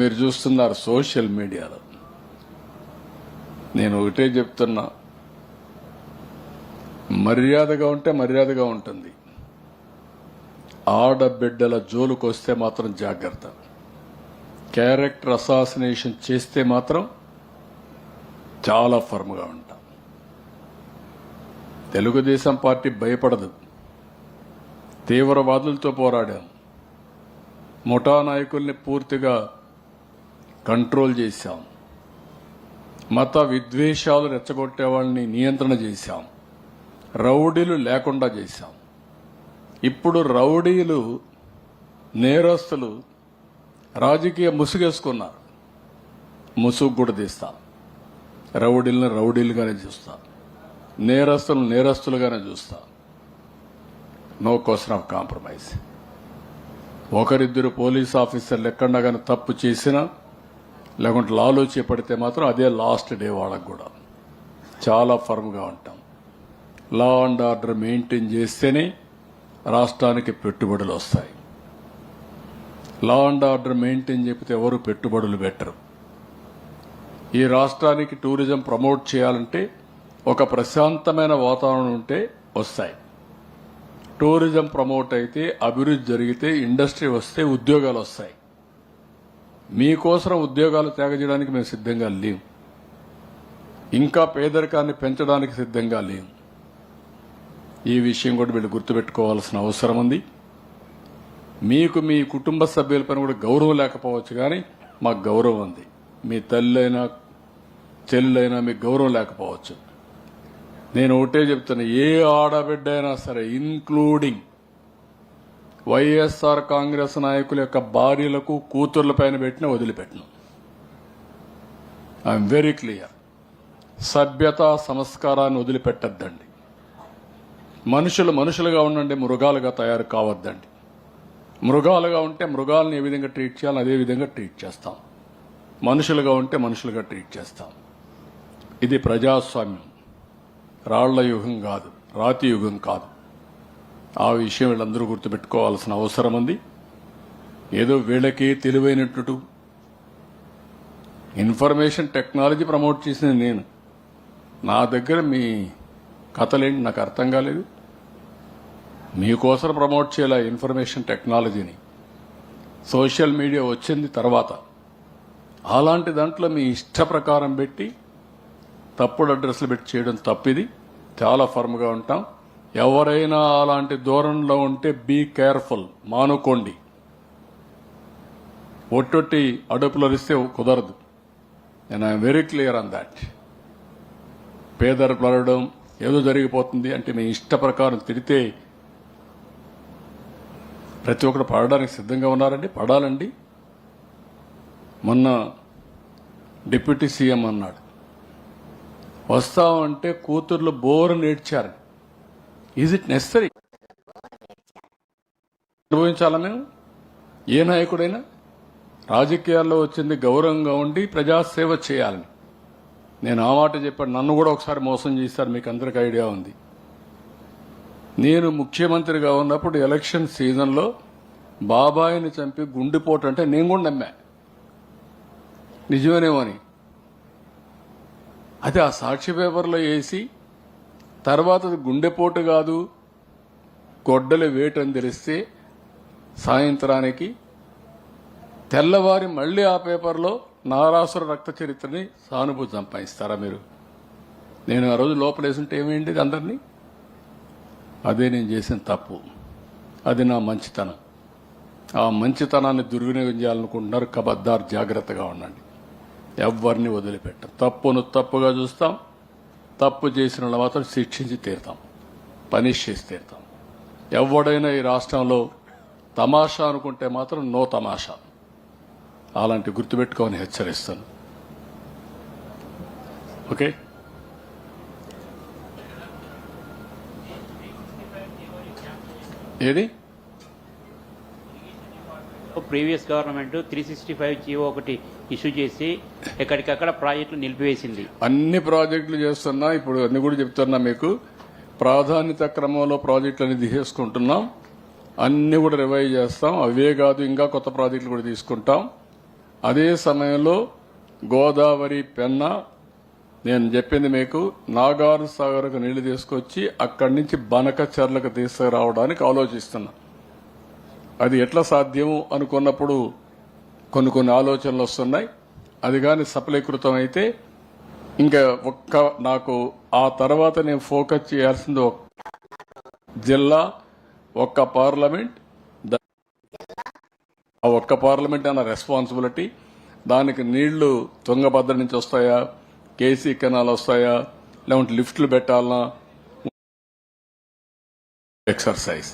మీరు చూస్తున్నారు సోషల్ మీడియాలో. నేను ఒకటే చెప్తున్నా, మర్యాదగా ఉంటే మర్యాదగా ఉంటుంది. ఆడబిడ్డల జోలుకు వస్తే మాత్రం జాగ్రత్త. క్యారెక్టర్ అసాసినేషన్ చేస్తే మాత్రం చాలా ఫర్మ్గా ఉంటాం. తెలుగుదేశం పార్టీ భయపడదు. తీవ్రవాదులతో పోరాడాం. ముఠా నాయకుల్ని పూర్తిగా కంట్రోల్ చేశాం. మత విద్వేషాలు రెచ్చగొట్టే వాళ్ళని నియంత్రణ చేశాం. రౌడీలు లేకుండా చేశాం. ఇప్పుడు రౌడీలు, నేరస్తులు రాజకీయ ముసుగేసుకున్నారు. ముసుగు కూడా తీస్తాం. రౌడీలను రౌడీలుగానే చూస్తాం. నేరస్తులను నేరస్తులుగానే చూస్తాం. No question of compromise. ఒకరిద్దరు పోలీస్ ఆఫీసర్లు ఎక్కడా కానీ తప్పు చేసినా లేకుంటే లాలో చేపడితే మాత్రం అదే లాస్ట్ డే. వాళ్ళకు కూడా చాలా ఫర్మ్గా ఉంటాం. లా అండ్ ఆర్డర్ మెయింటైన్ చేస్తేనే రాష్ట్రానికి పెట్టుబడులు వస్తాయి. లా అండ్ ఆర్డర్ మెయింటైన్ చెప్తే ఎవరు పెట్టుబడులు పెట్టరు. ఈ రాష్ట్రానికి టూరిజం ప్రమోట్ చేయాలంటే ఒక ప్రశాంతమైన వాతావరణం ఉంటే వస్తాయి. టూరిజం ప్రమోట్ అయితే, అభివృద్ధి జరిగితే, ఇండస్ట్రీ వస్తే ఉద్యోగాలు వస్తాయి. మీకోసం ఉద్యోగాలు త్యాగ చేయడానికి మేము సిద్ధంగా లేము. ఇంకా పేదరికాన్ని పెంచడానికి సిద్ధంగా లేము. ఈ విషయం కూడా వీళ్ళు గుర్తుపెట్టుకోవాల్సిన అవసరం ఉంది. మీకు మీ కుటుంబ సభ్యులపైన కూడా గౌరవం లేకపోవచ్చు, కానీ మాకు గౌరవం ఉంది. మీ తల్లైనా చెల్లెలైనా మీకు గౌరవం లేకపోవచ్చు. నేను ఒకటే చెప్తున్నా, ఏ ఆడబిడ్డ అయినా సరే, ఇన్క్లూడింగ్ వైఎస్ఆర్ కాంగ్రెస్ నాయకుల యొక్క భార్యలకు, కూతుర్లపైన పెట్టిన వదిలిపెట్టను. I'm very clear. సభ్యత, సంస్కారాన్ని వదిలిపెట్టద్దండి. మనుషులు మనుషులుగా ఉండండి, మృగాలుగా తయారు కావద్దండి. మృగాలుగా ఉంటే మృగాలను ఏ విధంగా ట్రీట్ చేయాలో అదే విధంగా ట్రీట్ చేస్తాం. మనుషులుగా ఉంటే మనుషులుగా ట్రీట్ చేస్తాం. ఇది ప్రజాస్వామ్యం. రాళ్ల యుగం కాదు, రాతి యుగం కాదు. ఆ విషయం వీళ్ళందరూ గుర్తుపెట్టుకోవాల్సిన అవసరం ఉంది. ఏదో వీళ్ళకి తెలివైనట్టు ఇన్ఫర్మేషన్ టెక్నాలజీ ప్రమోట్ చేసింది నేను. నా దగ్గర మీ కథలేంటి నాకు అర్థం కాలేదు. మీకోసం ప్రమోట్ చేయాల ఇన్ఫర్మేషన్ టెక్నాలజీని. సోషల్ మీడియా వచ్చింది తర్వాత. అలాంటి దాంట్లో మీ ఇష్ట ప్రకారం పెట్టి తప్పుడు అడ్రస్లు పెట్టి చేయడం తప్పిది. చాలా ఫర్మ్గా ఉంటాం. ఎవరైనా అలాంటి ధోరణిలో ఉంటే బీ కేర్ఫుల్, మానుకోండి. ఒట్టొట్టి అడుపులరిస్తే కుదరదు. నేను I'm very clear on that. పేదరికం అడగడం ఏదో జరిగిపోతుంది అంటే మీ ఇష్ట ప్రకారం తిడితే ప్రతి ఒక్కరు పడడానికి సిద్ధంగా ఉన్నారండి. పడాలండి. మొన్న డిప్యూటీ సీఎం అన్నాడు, వస్తామంటే కూతుర్లు బోరు నేర్చారు. Is it necessary? అనుభవించాలా మేము? ఏ నాయకుడైనా రాజకీయాల్లో వచ్చింది గౌరవంగా ఉండి ప్రజాసేవ చేయాలని. నేను ఆ మాట చెప్పాను. నన్ను కూడా ఒకసారి మోసం చేశారు, మీకు అందరికీ ఐడియా ఉంది. నేను ముఖ్యమంత్రిగా ఉన్నప్పుడు ఎలక్షన్ సీజన్లో బాబాయిని చంపి గుండెపోటు అంటే నేను కూడా నమ్మా, నిజమేనేమో అని. అది ఆ సాక్షి పేపర్లో వేసి తర్వాత గుండెపోటు కాదు గొడ్డలి వేటు అని తెలిస్తే సాయంత్రానికి తెల్లవారి మళ్లీ ఆ పేపర్లో నారాసుర రక్త చరిత్రని సానుభూతి సంపాదిస్తారా మీరు? నేను ఆ రోజు లోపలేసుంటే ఏమైంది అందరినీ? అదే నేను చేసిన తప్పు. అది నా మంచితనం. ఆ మంచితనాన్ని దుర్వినియోగం చేయాలనుకుంటున్నారు. కబద్దార్, జాగ్రత్తగా ఉండండి. ఎవరిని వదిలిపెట్టాం. తప్పును తప్పుగా చూస్తాం. తప్పు చేసిన వాళ్ళు మాత్రం శిక్షించి తీరుతాం, పనిష్ చేసి తీరుతాం. ఎవడైనా ఈ రాష్ట్రంలో తమాషా అనుకుంటే మాత్రం నో తమాషా. అలాంటి గుర్తుపెట్టుకోమని హెచ్చరిస్తాను. ఓకే? ఏది ప్రీవియస్ గవర్నమెంట్ 365 జీవో ఒకటి ఇష్యూ చేసి ఎక్కడికక్కడ ప్రాజెక్టులు నిలిపివేసింది. అన్ని ప్రాజెక్టులు చేస్తున్నా. ఇప్పుడు అన్ని కూడా చెప్తున్నా మీకు. ప్రాధాన్యత క్రమంలో ప్రాజెక్టులు అన్ని తీసేసుకుంటున్నాం. అన్ని కూడా రివైవ్ చేస్తాం. అవే కాదు, ఇంకా కొత్త ప్రాజెక్టులు కూడా తీసుకుంటాం. అదే సమయంలో గోదావరి పెన్నా నేను చెప్పింది మీకు నాగార్ సాగర్కు నీళ్లు తీసుకొచ్చి అక్కడి నుంచి బనకచర్లకు తీసుకురావడానికి ఆలోచిస్తున్నా. అది ఎట్లా సాధ్యం అనుకున్నప్పుడు కొన్ని ఆలోచనలు వస్తున్నాయి. అది కానీ సఫలీకృతం అయితే ఇంకా నాకు ఆ తర్వాత నేను ఫోకస్ చేయాల్సింది జిల్లా, ఒక్క పార్లమెంట్, ఆ ఒక్క పార్లమెంట్ అన్న రెస్పాన్సిబిలిటీ. దానికి నీళ్లు తుంగభద్ర నుంచి వస్తాయా, కేసీ కెనాల్ వస్తాయా, లేకుంటే లిఫ్ట్లు పెట్టాలనా ఎక్సర్సైజ్.